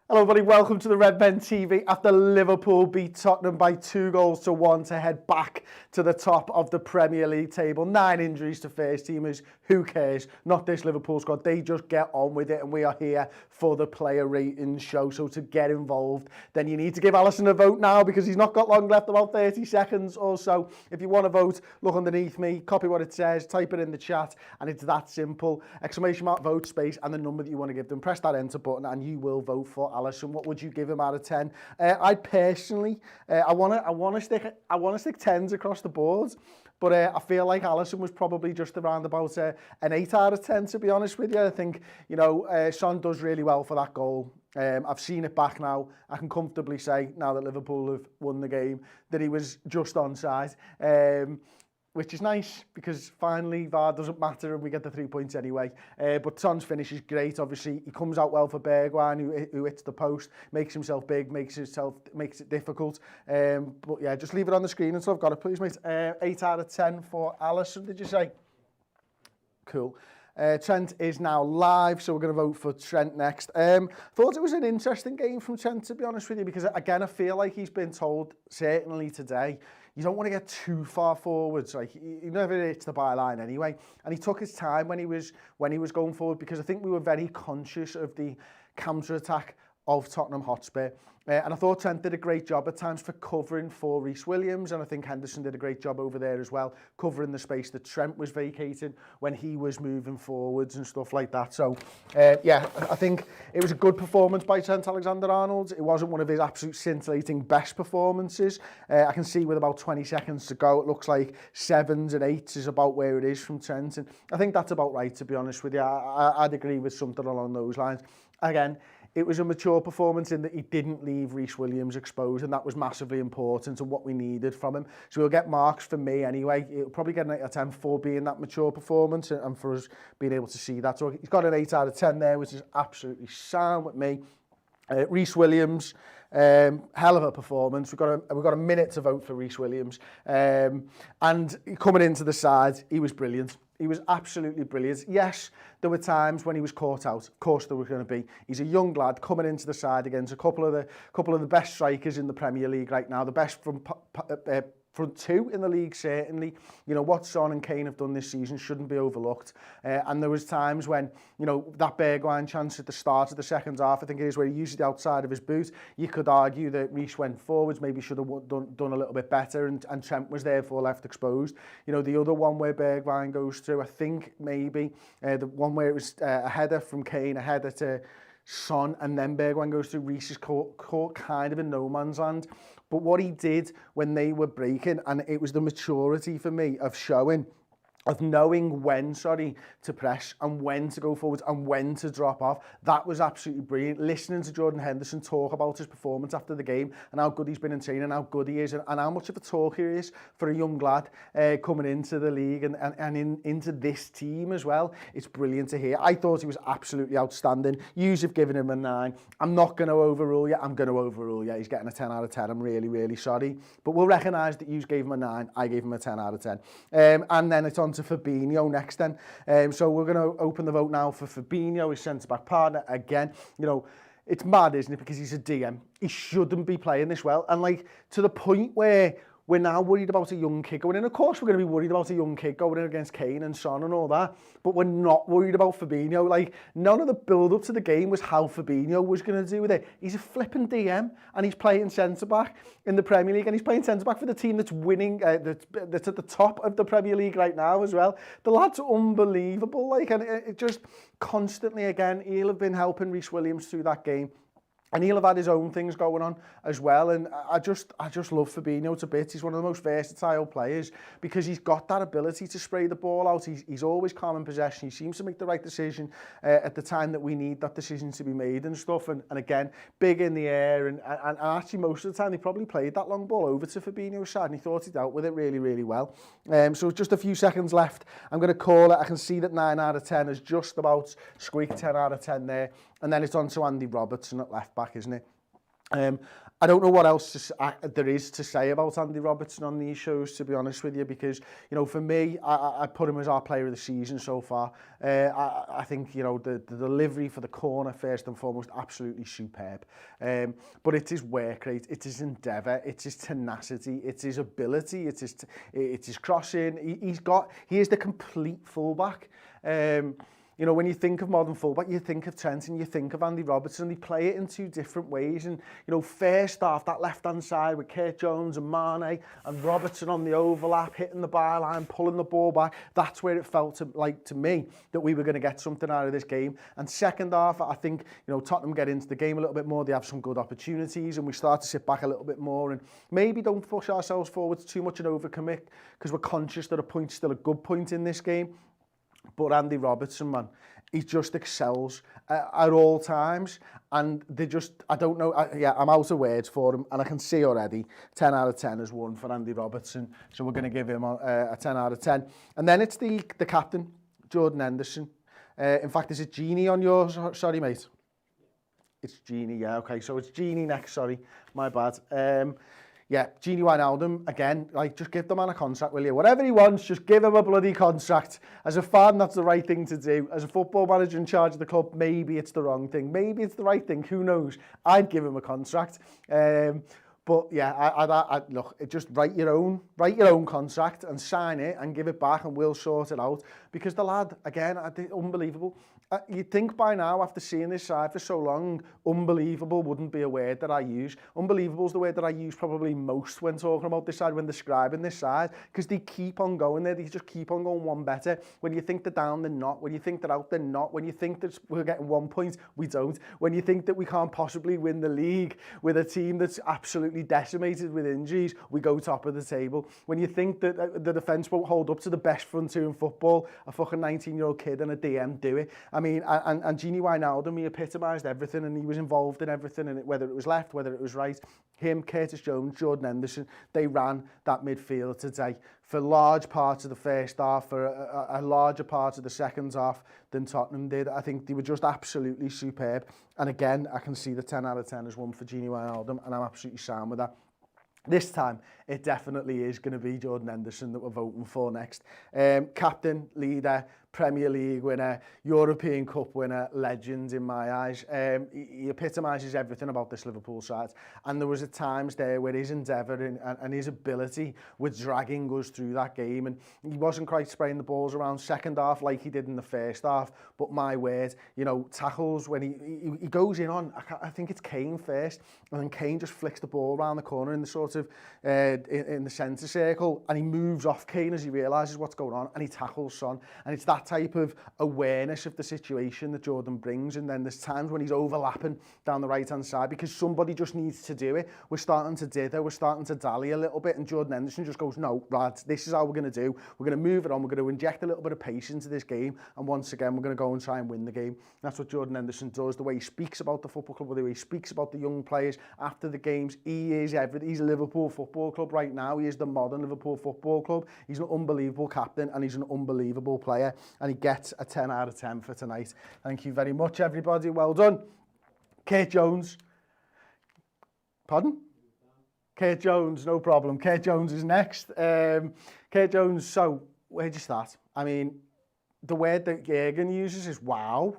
Hello everybody, welcome to the Red Men TV. After Liverpool beat Tottenham by 2-1 to head back to the top of the Premier League table. 9 injuries to first teamers, who cares? Not this Liverpool squad, they just get on with it, and we are here for the player ratings show. So to get involved, then you need to give Alisson a vote now, because he's not got long left, about 30 seconds or so. If you want to vote, look underneath me, copy what it says, type it in the chat, and it's that simple. Exclamation mark, vote, space, and the number that you want to give them. Press that enter button and you will vote for Alisson. What would you give him out of 10? I personally, I want to stick 10s across the board, but I feel like Alisson was probably just around about an 8 out of 10, to be honest with you. I think, you know, Son does really well for that goal. I've seen it back now. I can comfortably say, now that Liverpool have won the game, that he was just onside. Which is nice, because finally VAR doesn't matter and we get the 3 points anyway. But Son's finish is great. Obviously, he comes out well for Bergwijn, who hits the post, makes himself big, makes it difficult. But yeah, just leave it on the screen until I've got it, please, mate. 8 out of 10 for Alisson, did you say? Cool. Trent is now live, so we're going to vote for Trent next. Thought it was an interesting game from Trent, to be honest with you, because again, I feel like he's been told, certainly today, you don't want to get too far forwards. Like, he never hits the byline anyway, and he took his time when he was going forward, because I think we were very conscious of the counter-attack of Tottenham Hotspur. And I thought Trent did a great job at times for covering for Reese Williams, and I think Henderson did a great job over there as well, covering the space that Trent was vacating when he was moving forwards and stuff like that. So, yeah, I think it was a good performance by Trent Alexander-Arnold. It wasn't one of his absolute scintillating best performances. I can see with about 20 seconds to go, it looks like 7s and 8s is about where it is from Trent, and I think that's about right, to be honest with you. I'd agree with something along those lines. Again, it was a mature performance in that he didn't leave Reese Williams exposed, and that was massively important and what we needed from him. So he'll get marks from me anyway. He'll probably get an 8 out of 10 for being that mature performance and for us being able to see that. So he's got an 8 out of 10 there, which is absolutely sound with me. Reese Williams, hell of a performance. We've got a minute to vote for Reese Williams. And coming into the side, he was brilliant. He was absolutely brilliant. Yes, there were times when he was caught out. Of course there was going to be. He's a young lad coming into the side against a couple of the best strikers in the Premier League right now. The best from front two in the league, certainly. You know, what Son and Kane have done this season shouldn't be overlooked. And there was times when, you know, that Bergwijn chance at the start of the second half, I think it is, where he used the outside of his boot. You could argue that Reece went forwards, maybe should have done a little bit better, and Trent was therefore left exposed. You know, the other one where Bergwijn goes through, I think maybe, the one where it was a header from Kane, a header to Son, and then Bergwijn goes through, Reece is caught kind of in no man's land. But what he did when they were breaking, and it was the maturity for me of knowing when, to press and when to go forwards and when to drop off. That was absolutely brilliant. Listening to Jordan Henderson talk about his performance after the game and how good he's been in training, how good he is, and how much of a talker he is for a young lad coming into the league and into this team as well. It's brilliant to hear. I thought he was absolutely outstanding. Yous have given him a 9. I'm not going to overrule you. I'm going to overrule you. He's getting a 10 out of 10. I'm really, really sorry. But we'll recognise that yous gave him a 9. I gave him a 10 out of 10. And then it's on to Fabinho next then. So we're going to open the vote now for Fabinho, his centre-back partner. Again, you know, it's mad, isn't it? Because he's a DM. He shouldn't be playing this well. And like, to the point where we're now worried about a young kid going in. Of course, we're going to be worried about a young kid going in against Kane and Son and all that, but we're not worried about Fabinho. Like, none of the build-up to the game was how Fabinho was going to do with it. He's a flipping DM, and he's playing centre-back in the Premier League, and he's playing centre-back for the team that's winning, that's at the top of the Premier League right now as well. The lad's unbelievable, like, and it just constantly, again, he'll have been helping Reese Williams through that game. And he'll have had his own things going on as well. And I just love Fabinho to bits. He's one of the most versatile players because he's got that ability to spray the ball out. He's always calm in possession. He seems to make the right decision at the time that we need that decision to be made and stuff. And again, big in the air. And actually, most of the time, he probably played that long ball over to Fabinho's side. And he thought he dealt with it really, really well. So just a few seconds left. I'm going to call it. I can see that 9 out of 10 is just about squeaked 10 out of 10 there. And then it's on to Andy Robertson at left back, isn't it? I don't know what else there is to say about Andy Robertson on these shows, to be honest with you, because, you know, for me, I put him as our player of the season so far. I think, you know, the delivery for the corner, first and foremost, absolutely superb. But it's his work rate, it's his endeavour, it's his tenacity, it's his ability, it's his crossing. He is the complete fullback. You know, when you think of modern fullback, you think of Trent and you think of Andy Robertson. They play it in two different ways. And, you know, first half, that left-hand side with Kurt Jones and Mane and Robertson on the overlap, hitting the byline, pulling the ball back. That's where it felt like to me that we were going to get something out of this game. And second half, I think, you know, Tottenham get into the game a little bit more. They have some good opportunities and we start to sit back a little bit more and maybe don't push ourselves forwards too much and overcommit because we're conscious that a point's still a good point in this game. But Andy Robertson, man, he just excels at all times. And they just, I don't know, I'm out of words for him. And I can see already 10 out of 10 is one for Andy Robertson. So we're going to give him a 10 out of 10. And then it's the captain, Jordan Henderson. In fact, is it Genie on yours? Sorry, mate. It's Genie, yeah, okay. So it's Genie next, sorry. My bad. Yeah, Genie Wijnaldum, again, like, just give the man a contract, will you? Whatever he wants, just give him a bloody contract. As a fan, that's the right thing to do. As a football manager in charge of the club, maybe it's the wrong thing. Maybe it's the right thing, who knows? I'd give him a contract. But yeah, I look, just write your own contract and sign it and give it back and we'll sort it out. Because the lad, again, unbelievable. You'd think by now, after seeing this side for so long, unbelievable wouldn't be a word that I use. Unbelievable is the word that I use probably most when talking about this side, when describing this side, because they keep on going there. They just keep on going one better. When you think they're down, they're not. When you think they're out, they're not. When you think that we're getting 1 point, we don't. When you think that we can't possibly win the league with a team that's absolutely decimated with injuries, we go top of the table. When you think that the defence won't hold up to the best front two in football, a fucking 19-year-old kid and a DM do it. I mean, and Genie Wijnaldum, he epitomised everything and he was involved in everything, and whether it was left, whether it was right. Him, Curtis Jones, Jordan Henderson, they ran that midfield today for large parts of the first half, for a larger part of the second half than Tottenham did. I think they were just absolutely superb. And again, I can see the 10 out of 10 as one for Genie Wijnaldum, and I'm absolutely sound with that. This time, it definitely is going to be Jordan Henderson that we're voting for next. Captain, leader, Premier League winner, European Cup winner, legend in my eyes. He epitomises everything about this Liverpool side. And there was at times there where his endeavour and his ability were dragging us through that game. And he wasn't quite spraying the balls around second half like he did in the first half. But my word, you know, tackles when he goes in on, I think it's Kane first, and then Kane just flicks the ball around the corner in the sort of, in the centre circle, and he moves off Kane as he realises what's going on, and he tackles Son. And it's that type of awareness of the situation that Jordan brings. And then there's times when he's overlapping down the right hand side because somebody just needs to do it. We're starting to dither, we're starting to dally a little bit, and Jordan Henderson just goes, no, lads, this is how we're going to do. We're going to move it on, we're going to inject a little bit of pace into this game, and once again we're going to go and try and win the game. That's what Jordan Henderson does. The way he speaks about the football club, the way he speaks about the young players after the games, he is everything. He's Liverpool Football Club right now. He is the modern Liverpool Football Club. He's an unbelievable captain and he's an unbelievable player, and he gets a 10 out of 10 for tonight. Thank you very much, everybody. Well done. Kurt Jones. Pardon? Kurt Jones, no problem. Kurt Jones is next. Kurt Jones, so where'd you start? I mean, the word that Jürgen uses is wow.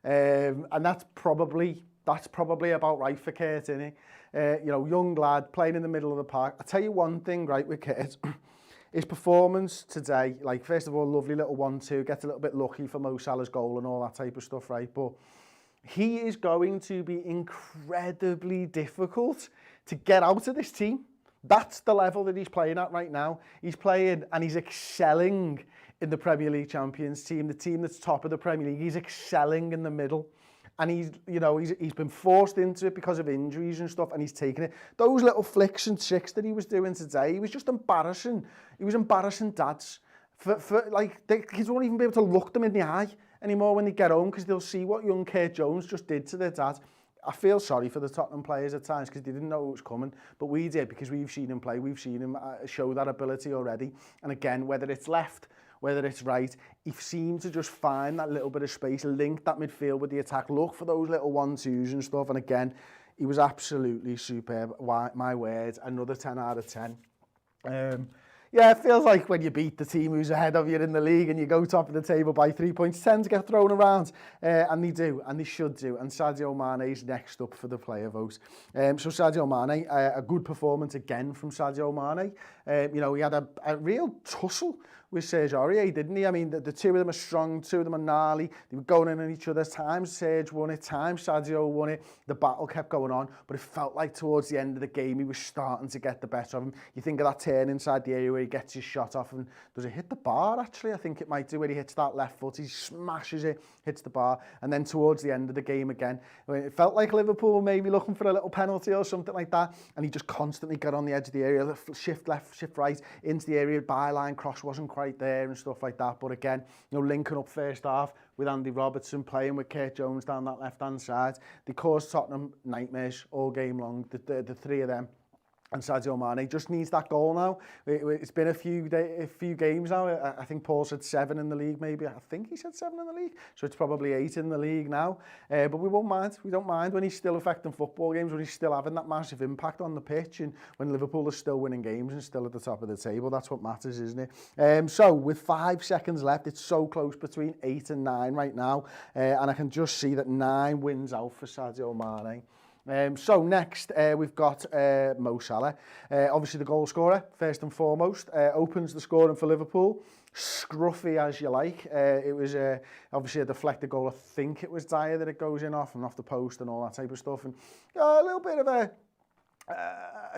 And that's probably about right for Kurt, isn't it? You know, young lad playing in the middle of the park. I'll tell you one thing, right, with Kurt. His performance today, like, first of all, lovely little 1-2, gets a little bit lucky for Mo Salah's goal and all that type of stuff, right? But he is going to be incredibly difficult to get out of this team. That's the level that he's playing at right now. He's playing and he's excelling in the Premier League champions team, the team that's top of the Premier League. He's excelling in the middle. And he's been forced into it because of injuries and stuff, and he's taken it. Those little flicks and tricks that he was doing today, he was just embarrassing. He was embarrassing dads. Like, the kids won't even be able to look them in the eye anymore when they get home because they'll see what young Kurt Jones just did to their dad. I feel sorry for the Tottenham players at times because they didn't know it was coming, but we did because we've seen him play. We've seen him show that ability already. And again, whether it's left, whether it's right, he seemed to just find that little bit of space, link that midfield with the attack, look for those little 1-2s and stuff. And again, He was absolutely superb. My word, another 10 out of 10. Yeah, it feels like when you beat the team who's ahead of you in the league and you go top of the table by 3 points, tend to get thrown around. And they do, and they should do. And Sadio Mane's next up for the player vote. So Sadio Mane, a good performance again from Sadio Mane. You know, he had a real tussle with Serge Aurier, didn't he? I mean, the two of them are strong, two of them are gnarly. They were going in on each other. Times Serge won it, times Sadio won it. The battle kept going on, but it felt like towards the end of the game, he was starting to get the better of him. You think of that turn inside the area where he gets his shot off, and does it hit the bar, actually? I think it might do, where he hits that left foot, he smashes it, hits the bar, and then towards the end of the game again, it felt like Liverpool were maybe looking for a little penalty or something like that, and he just constantly got on the edge of the area, shift left, shift right, into the area, byline, cross wasn't quite there and stuff like that. But again, you know, linking up first half with Andy Robertson, playing with Kurt Jones down that left-hand side, they caused Tottenham nightmares all game long, the three of them. And Sadio Mane just needs that goal now. It's been a few games now. I think Paul said 7 in the league, maybe. I think he said 7 in the league. So it's probably 8 in the league now. But we won't mind. We don't mind when he's still affecting football games, when he's still having that massive impact on the pitch, and when Liverpool is still winning games and still at the top of the table. That's what matters, isn't it? So with 5 seconds left, it's so close between 8 and 9 right now. And I can just see that 9 wins out for Sadio Mane. So next we've got Mo Salah, obviously the goal scorer first and foremost, opens the scoring for Liverpool, scruffy as you like. It was obviously a deflected goal. I think it was Dyer that it goes in off and off the post and all that type of stuff, and a little bit of a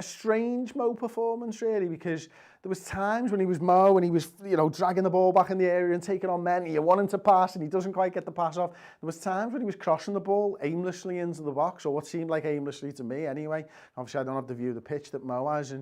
strange Mo performance really, because there was times when he was Mo and he was, you know, dragging the ball back in the area and taking on men, and you want him to pass and he doesn't quite get the pass off. There was times when he was crossing the ball aimlessly into the box, or what seemed like aimlessly to me anyway. Obviously I don't have the view of the pitch that Mo has,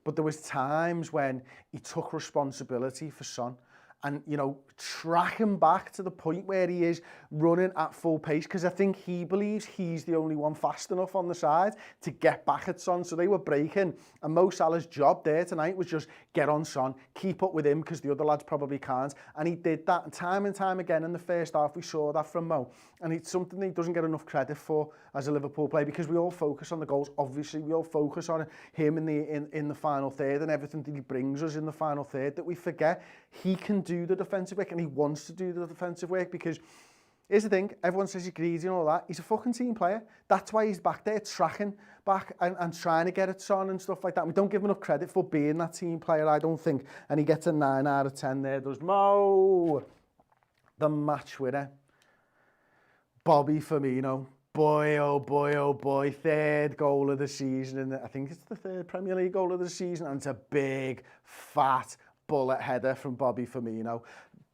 but there was times when he took responsibility for Son, and, you know, track him back to the point where he is running at full pace, because I think he believes he's the only one fast enough on the side to get back at Son. So they were breaking, and Mo Salah's job there tonight was just get on Son, keep up with him, because the other lads probably can't, and he did that. And time again in the first half we saw that from Mo, and it's something that he doesn't get enough credit for as a Liverpool player, because we all focus on the goals. Obviously we all focus on him in the final third and everything that he brings us in the final third, that we forget he can do the defensive work, and he wants to do the defensive work, because here's the thing, everyone says he's greedy and all that. He's a fucking team player. That's why he's back there tracking back and trying to get it on and stuff like that. We don't give him enough credit for being that team player, I don't think. And he gets a 9 out of 10 there, does Mo. The match winner, Bobby Firmino. Boy, oh boy, oh boy, 3rd goal of the season, and I think it's the 3rd Premier League goal of the season, and it's a big, fat bullet header from Bobby Firmino.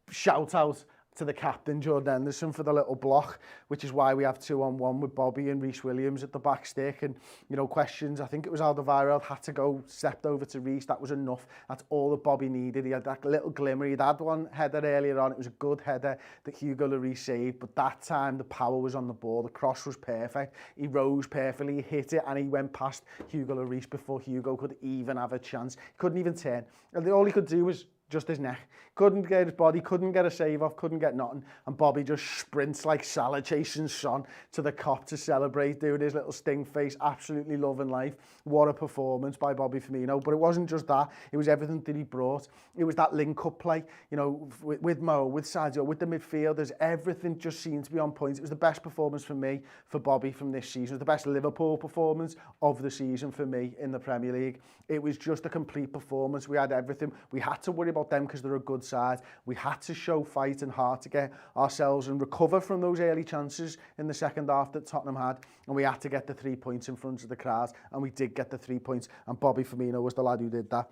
Shout out to the captain, Jordan Henderson, for the little block, which is why we have 2-on-1 with Bobby and Reese Williams at the back stick. And, you know, questions, I think it was Alderweireld had to go, stepped over to Reese. That was enough. That's all that Bobby needed. He had that little glimmer. He'd had one header earlier on. It was a good header that Hugo Lloris saved, but that time the power was on the ball. The cross was perfect. He rose perfectly, he hit it, and he went past Hugo Lloris before Hugo could even have a chance. He couldn't even turn. And all he could do was just his neck. Couldn't get his body, couldn't get a save off, couldn't get nothing. And Bobby just sprints like Salah chasing Son to the Kop to celebrate, doing his little sting face, absolutely loving life. What a performance by Bobby Firmino. But it wasn't just that, it was everything that he brought. It was that link-up play, you know, with Mo, with Sadio, with the midfielders. Everything just seemed to be on point. It was the best performance for me, for Bobby, from this season. It was the best Liverpool performance of the season for me in the Premier League. It was just a complete performance. We had everything. We had to worry about them because they're a good side. We had to show fight and heart to get ourselves and recover from those early chances in the second half that Tottenham had, and we had to get the 3 points in front of the crowd, and we did get the 3 points, and Bobby Firmino was the lad who did that.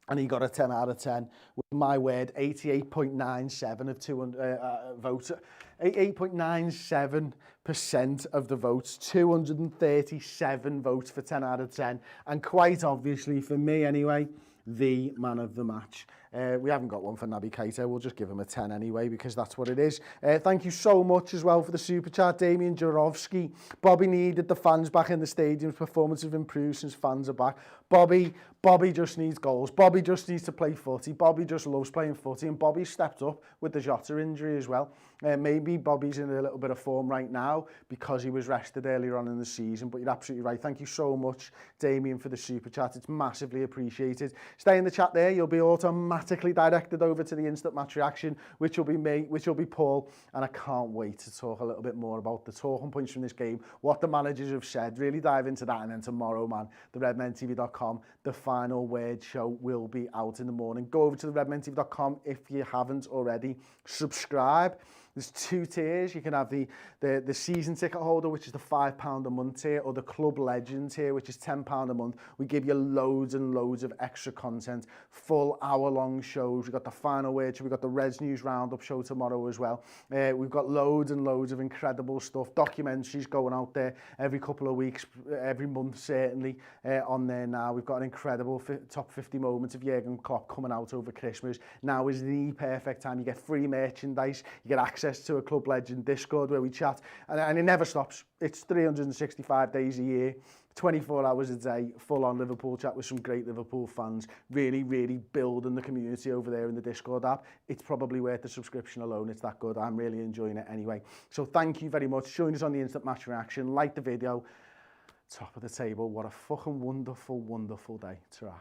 And he got a 10 out of 10. With my word, 88.97 of 200 votes. 88.97% of the votes. 237 votes for 10 out of 10. And quite obviously, for me anyway, the man of the match. We haven't got one for Naby Keita. We'll just give him a 10 anyway, because that's what it is. Thank you so much as well for the super chat, Damien Jarowski. Bobby needed the fans back in the stadiums. Performance have improved since fans are back. Bobby just needs goals. Bobby just needs to play footy. Bobby just loves playing footy, and Bobby stepped up with the Jota injury as well. Maybe Bobby's in a little bit of form right now because he was rested earlier on in the season, but you're absolutely right. Thank you so much, Damien, for the super chat. It's massively appreciated. Stay in the chat there. You'll be automatically directed over to the instant match reaction, which will be me, which will be Paul, and I can't wait to talk a little bit more about the talking points from this game, what the managers have said, really dive into that, and then tomorrow, man, the redmentv.com, the final word show will be out in the morning. Go over to the redmentv.com if you haven't already. Subscribe. There's 2 tiers. You can have the season ticket holder, which is the £5 a month tier, or the Club Legend tier, which is £10 a month. We give you loads and loads of extra content, full hour-long shows. We've got the final word show. We've got the Reds News Roundup show tomorrow as well. We've got loads and loads of incredible stuff, documentaries going out there every couple of weeks, every month certainly, on there now. We've got an incredible top 50 moments of Jurgen Klopp coming out over Christmas. Now is the perfect time. You get free merchandise, you get access to a Club Legend Discord where we chat, and it never stops. It's 365 days a year, 24 hours a day, full-on Liverpool chat with some great Liverpool fans, really building the community over there in the Discord app. It's probably worth the subscription alone. It's that good. I'm really enjoying it anyway. So thank you very much. Join us on the Instant Match Reaction. Like the video. Top of the table. What a fucking wonderful day. Ta-ra.